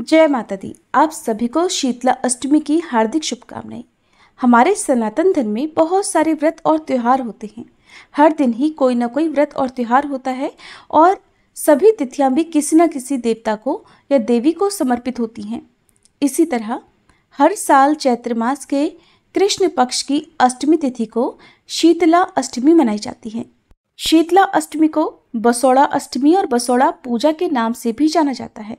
जय माता दी। आप सभी को शीतला अष्टमी की हार्दिक शुभकामनाएं। हमारे सनातन धर्म में बहुत सारे व्रत और त्योहार होते हैं। हर दिन ही कोई ना कोई व्रत और त्योहार होता है और सभी तिथियां भी किसी न किसी देवता को या देवी को समर्पित होती हैं। इसी तरह हर साल चैत्र मास के कृष्ण पक्ष की अष्टमी तिथि को शीतला अष्टमी मनाई जाती है। शीतला अष्टमी को बसोड़ा अष्टमी और बसोड़ा पूजा के नाम से भी जाना जाता है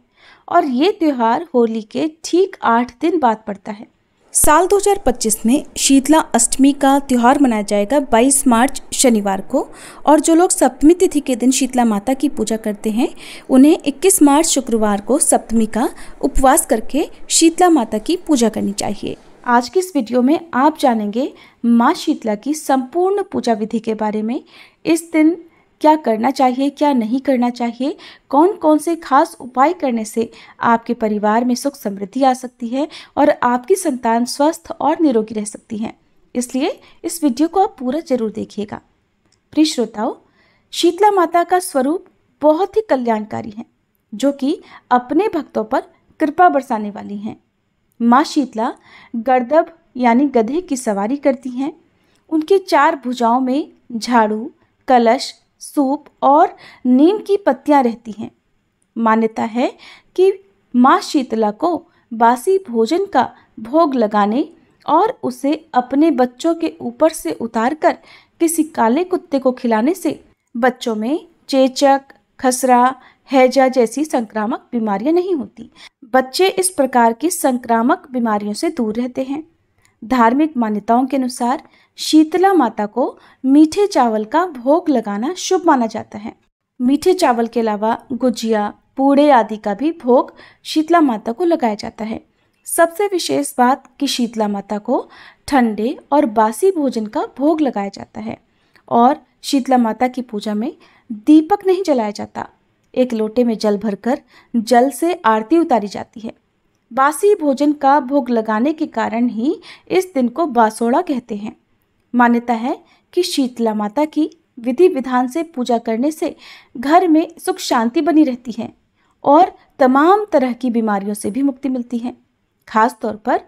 और ये त्योहार होली के ठीक 8 दिन बाद पड़ता है। साल 2025 में शीतला अष्टमी का त्यौहार मनाया जाएगा 22 मार्च शनिवार को, और जो लोग सप्तमी तिथि के दिन शीतला माता की पूजा करते हैं उन्हें 21 मार्च शुक्रवार को सप्तमी का उपवास करके शीतला माता की पूजा करनी चाहिए। आज की इस वीडियो में आप जानेंगे माँ शीतला की संपूर्ण पूजा विधि के बारे में। इस दिन क्या करना चाहिए, क्या नहीं करना चाहिए, कौन कौन से खास उपाय करने से आपके परिवार में सुख समृद्धि आ सकती है और आपकी संतान स्वस्थ और निरोगी रह सकती है। इसलिए इस वीडियो को आप पूरा जरूर देखिएगा। प्रिय श्रोताओं, शीतला माता का स्वरूप बहुत ही कल्याणकारी है, जो कि अपने भक्तों पर कृपा बरसाने वाली हैं। माँ शीतला गर्दभ यानी गधे की सवारी करती हैं। उनकी 4 भुजाओं में झाड़ू, कलश, सूप और नीम की पत्तियां रहती हैं। मान्यता है कि माँ शीतला को बासी भोजन का भोग लगाने और उसे अपने बच्चों के ऊपर से उतारकर किसी काले कुत्ते को खिलाने से बच्चों में चेचक, खसरा, हैजा जैसी संक्रामक बीमारियां नहीं होती। बच्चे इस प्रकार की संक्रामक बीमारियों से दूर रहते हैं। धार्मिक मान्यताओं के अनुसार शीतला माता को मीठे चावल का भोग लगाना शुभ माना जाता है। मीठे चावल के अलावा गुजिया, पूड़े आदि का भी भोग शीतला माता को लगाया जाता है। सबसे विशेष बात कि शीतला माता को ठंडे और बासी भोजन का भोग लगाया जाता है और शीतला माता की पूजा में दीपक नहीं जलाया जाता। एक लोटे में जल भरकर जल से आरती उतारी जाती है। बासी भोजन का भोग लगाने के कारण ही इस दिन को बासोड़ा कहते हैं। मान्यता है कि शीतला माता की विधि विधान से पूजा करने से घर में सुख शांति बनी रहती है और तमाम तरह की बीमारियों से भी मुक्ति मिलती है। खास तौर पर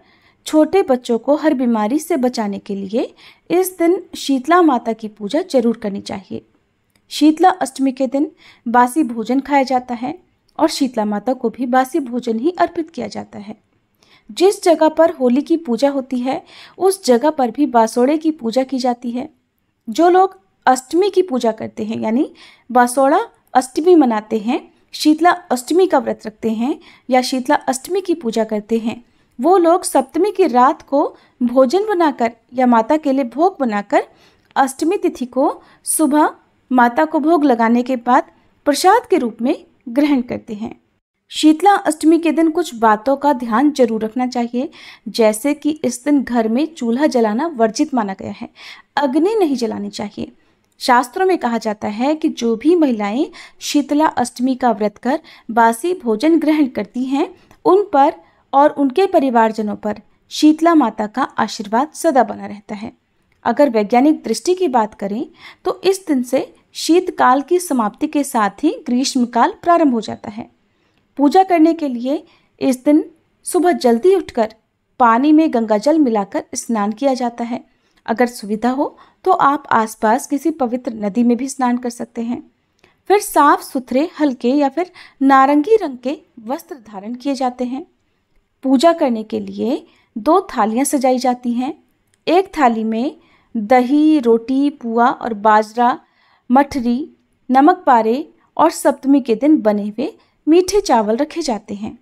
छोटे बच्चों को हर बीमारी से बचाने के लिए इस दिन शीतला माता की पूजा जरूर करनी चाहिए। शीतला अष्टमी के दिन बासी भोजन खाया जाता है और शीतला माता को भी बासी भोजन ही अर्पित किया जाता है। जिस जगह पर होली की पूजा होती है उस जगह पर भी बासोड़े की पूजा की जाती है। जो लोग अष्टमी की पूजा करते हैं यानी बासोड़ा अष्टमी मनाते हैं, शीतला अष्टमी का व्रत रखते हैं या शीतला अष्टमी की पूजा करते हैं, वो लोग सप्तमी की रात को भोजन बनाकर या माता के लिए भोग बनाकर अष्टमी तिथि को सुबह माता को भोग लगाने के बाद प्रसाद के रूप में ग्रहण करते हैं। शीतला अष्टमी के दिन कुछ बातों का ध्यान जरूर रखना चाहिए, जैसे कि इस दिन घर में चूल्हा जलाना वर्जित माना गया है। अग्नि नहीं जलानी चाहिए। शास्त्रों में कहा जाता है कि जो भी महिलाएं शीतला अष्टमी का व्रत कर बासी भोजन ग्रहण करती हैं उन पर और उनके परिवारजनों पर शीतला माता का आशीर्वाद सदा बना रहता है। अगर वैज्ञानिक दृष्टि की बात करें तो इस दिन से शीतकाल की समाप्ति के साथ ही ग्रीष्मकाल प्रारंभ हो जाता है। पूजा करने के लिए इस दिन सुबह जल्दी उठकर पानी में गंगाजल मिलाकर स्नान किया जाता है। अगर सुविधा हो तो आप आसपास किसी पवित्र नदी में भी स्नान कर सकते हैं। फिर साफ सुथरे हल्के या फिर नारंगी रंग के वस्त्र धारण किए जाते हैं। पूजा करने के लिए 2 थालियां सजाई जाती हैं। एक थाली में दही, रोटी, पुआ और बाजरा, मठरी, नमक पारे और सप्तमी के दिन बने हुए मीठे चावल रखे जाते हैं।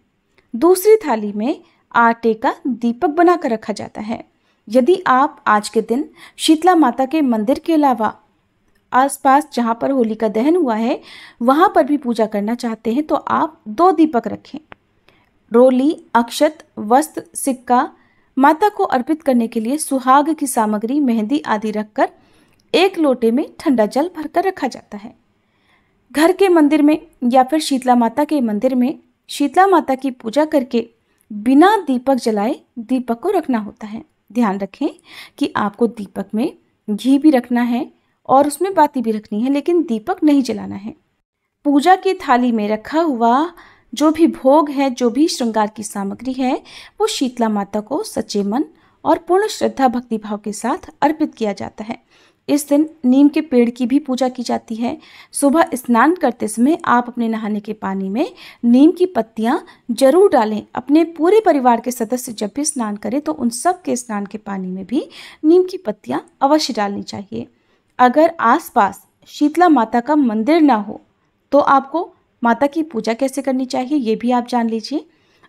दूसरी थाली में आटे का दीपक बनाकर रखा जाता है। यदि आप आज के दिन शीतला माता के मंदिर के अलावा आसपास जहाँ पर होली का दहन हुआ है वहाँ पर भी पूजा करना चाहते हैं तो आप 2 दीपक रखें। रोली, अक्षत, वस्त्र, सिक्का, माता को अर्पित करने के लिए सुहाग की सामग्री, मेहंदी आदि रखकर एक लोटे में ठंडा जल भरकर रखा जाता है। घर के मंदिर में या फिर शीतला माता के मंदिर में शीतला माता की पूजा करके बिना दीपक जलाए दीपक को रखना होता है। ध्यान रखें कि आपको दीपक में घी भी रखना है और उसमें बाती भी रखनी है, लेकिन दीपक नहीं जलाना है। पूजा की थाली में रखा हुआ जो भी भोग है, जो भी श्रृंगार की सामग्री है, वो शीतला माता को सच्चे मन और पूर्ण श्रद्धा भक्ति भाव के साथ अर्पित किया जाता है। इस दिन नीम के पेड़ की भी पूजा की जाती है। सुबह स्नान करते समय आप अपने नहाने के पानी में नीम की पत्तियां जरूर डालें। अपने पूरे परिवार के सदस्य जब भी स्नान करें तो उन सब के स्नान के पानी में भी नीम की पत्तियां अवश्य डालनी चाहिए। अगर आसपास शीतला माता का मंदिर ना हो तो आपको माता की पूजा कैसे करनी चाहिए, ये भी आप जान लीजिए।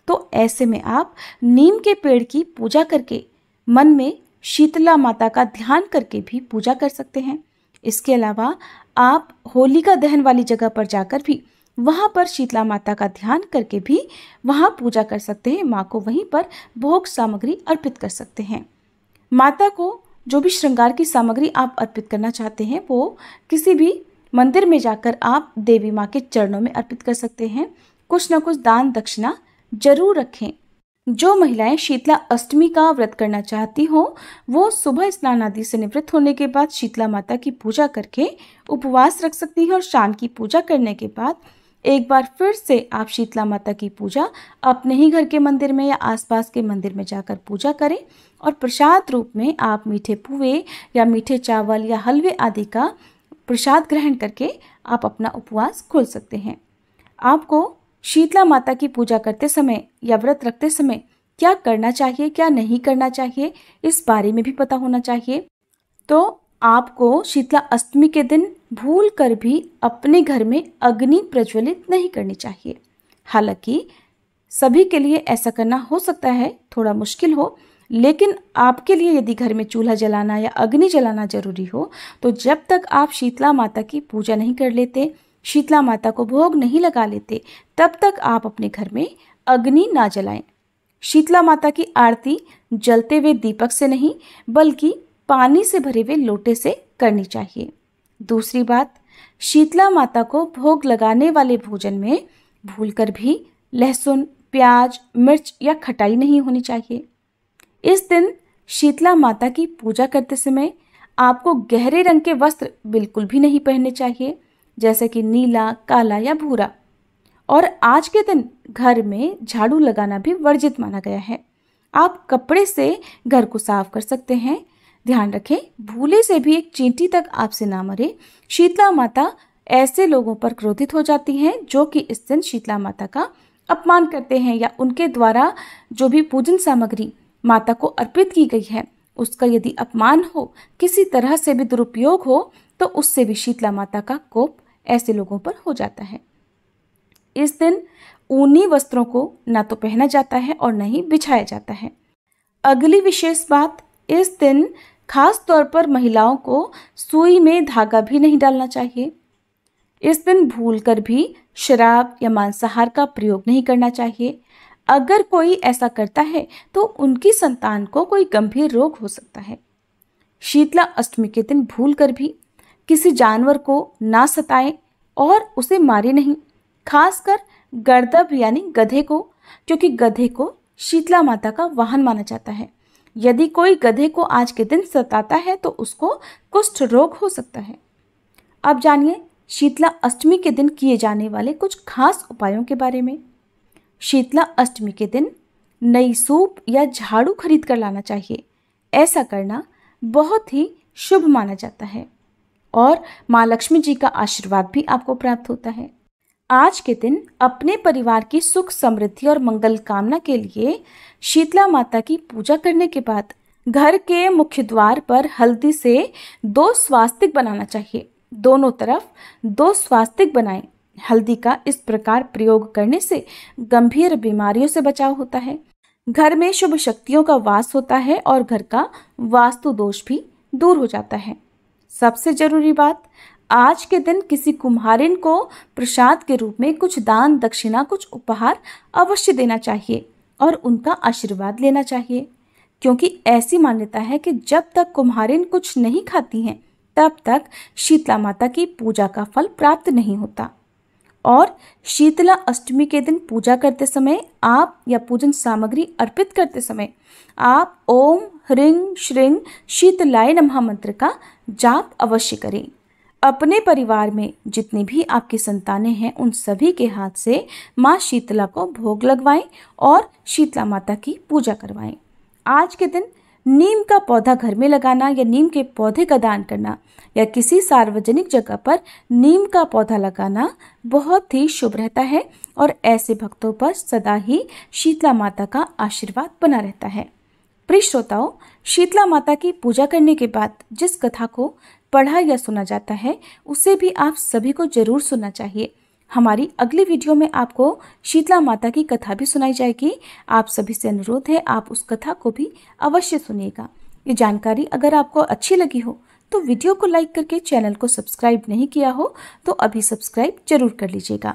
तो ऐसे में आप नीम के पेड़ की पूजा करके मन में शीतला माता का ध्यान करके भी पूजा कर सकते हैं। इसके अलावा आप होलिका दहन वाली जगह पर जाकर भी वहाँ पर शीतला माता का ध्यान करके भी वहाँ पूजा कर सकते हैं। माँ को वहीं पर भोग सामग्री अर्पित कर सकते हैं। माता को जो भी श्रृंगार की सामग्री आप अर्पित करना चाहते हैं वो किसी भी मंदिर में जाकर आप देवी माँ के चरणों में अर्पित कर सकते हैं। कुछ न कुछ दान दक्षिणा जरूर रखें। जो महिलाएं शीतला अष्टमी का व्रत करना चाहती हो वो सुबह स्नान आदि से निवृत्त होने के बाद शीतला माता की पूजा करके उपवास रख सकती हैं और शाम की पूजा करने के बाद एक बार फिर से आप शीतला माता की पूजा अपने ही घर के मंदिर में या आसपास के मंदिर में जाकर पूजा करें और प्रसाद रूप में आप मीठे पुए या मीठे चावल या हलवे आदि का प्रसाद ग्रहण करके आप अपना उपवास खोल सकते हैं। आपको शीतला माता की पूजा करते समय या व्रत रखते समय क्या करना चाहिए, क्या नहीं करना चाहिए, इस बारे में भी पता होना चाहिए। तो आपको शीतला अष्टमी के दिन भूल कर भी अपने घर में अग्नि प्रज्वलित नहीं करनी चाहिए। हालांकि सभी के लिए ऐसा करना हो सकता है थोड़ा मुश्किल हो, लेकिन आपके लिए यदि घर में चूल्हा जलाना या अग्नि जलाना जरूरी हो तो जब तक आप शीतला माता की पूजा नहीं कर लेते, शीतला माता को भोग नहीं लगा लेते, तब तक आप अपने घर में अग्नि ना जलाएं। शीतला माता की आरती जलते हुए दीपक से नहीं बल्कि पानी से भरे हुए लोटे से करनी चाहिए। दूसरी बात, शीतला माता को भोग लगाने वाले भोजन में भूलकर भी लहसुन, प्याज, मिर्च या खटाई नहीं होनी चाहिए। इस दिन शीतला माता की पूजा करते समय आपको गहरे रंग के वस्त्र बिल्कुल भी नहीं पहनने चाहिए, जैसे कि नीला, काला या भूरा। और आज के दिन घर में झाड़ू लगाना भी वर्जित माना गया है। आप कपड़े से घर को साफ कर सकते हैं। ध्यान रखें, भूले से भी एक चींटी तक आपसे ना मरे। शीतला माता ऐसे लोगों पर क्रोधित हो जाती हैं जो कि इस दिन शीतला माता का अपमान करते हैं या उनके द्वारा जो भी पूजन सामग्री माता को अर्पित की गई है उसका यदि अपमान हो, किसी तरह से भी दुरुपयोग हो, तो उससे भी शीतला माता का कोप ऐसे लोगों पर हो जाता है। इस दिन ऊनी वस्त्रों को ना तो पहना जाता है और न ही बिछाया जाता है। अगली विशेष बात, इस दिन खास तौर पर महिलाओं को सुई में धागा भी नहीं डालना चाहिए। इस दिन भूलकर भी शराब या मांसाहार का प्रयोग नहीं करना चाहिए। अगर कोई ऐसा करता है तो उनकी संतान को कोई गंभीर रोग हो सकता है। शीतला अष्टमी के दिन भूलकर भी किसी जानवर को ना सताएं और उसे मारे नहीं, खासकर गर्दभ यानी गधे को, क्योंकि गधे को शीतला माता का वाहन माना जाता है। यदि कोई गधे को आज के दिन सताता है तो उसको कुष्ठ रोग हो सकता है। अब जानिए शीतला अष्टमी के दिन किए जाने वाले कुछ खास उपायों के बारे में। शीतला अष्टमी के दिन नई सूप या झाड़ू खरीद कर लाना चाहिए। ऐसा करना बहुत ही शुभ माना जाता है और माँ लक्ष्मी जी का आशीर्वाद भी आपको प्राप्त होता है। आज के दिन अपने परिवार की सुख समृद्धि और मंगल कामना के लिए शीतला माता की पूजा करने के बाद घर के मुख्य द्वार पर हल्दी से 2 स्वास्तिक बनाना चाहिए। दोनों तरफ 2 स्वास्तिक बनाएं। हल्दी का इस प्रकार प्रयोग करने से गंभीर बीमारियों से बचाव होता है, घर में शुभ शक्तियों का वास होता है और घर का वास्तु दोष भी दूर हो जाता है। सबसे जरूरी बात, आज के दिन किसी कुम्हारिन को प्रसाद के रूप में कुछ दान दक्षिणा, कुछ उपहार अवश्य देना चाहिए और उनका आशीर्वाद लेना चाहिए, क्योंकि ऐसी मान्यता है कि जब तक कुम्हारिन कुछ नहीं खाती हैं तब तक शीतला माता की पूजा का फल प्राप्त नहीं होता। और शीतला अष्टमी के दिन पूजा करते समय आप या पूजन सामग्री अर्पित करते समय आप ओम ह्रीं श्रीं शीतलाय नमः मंत्र का जाप अवश्य करें। अपने परिवार में जितनी भी आपकी संतानें हैं उन सभी के हाथ से माँ शीतला को भोग लगवाएं और शीतला माता की पूजा करवाएं। आज के दिन नीम का पौधा घर में लगाना या नीम के पौधे का दान करना या किसी सार्वजनिक जगह पर नीम का पौधा लगाना बहुत ही शुभ रहता है और ऐसे भक्तों पर सदा ही शीतला माता का आशीर्वाद बना रहता है। प्रिय श्रोताओं, शीतला माता की पूजा करने के बाद जिस कथा को पढ़ा या सुना जाता है उसे भी आप सभी को जरूर सुनना चाहिए। हमारी अगली वीडियो में आपको शीतला माता की कथा भी सुनाई जाएगी। आप सभी से अनुरोध है आप उस कथा को भी अवश्य सुनिएगा। ये जानकारी अगर आपको अच्छी लगी हो तो वीडियो को लाइक करके चैनल को सब्सक्राइब नहीं किया हो तो अभी सब्सक्राइब जरूर कर लीजिएगा।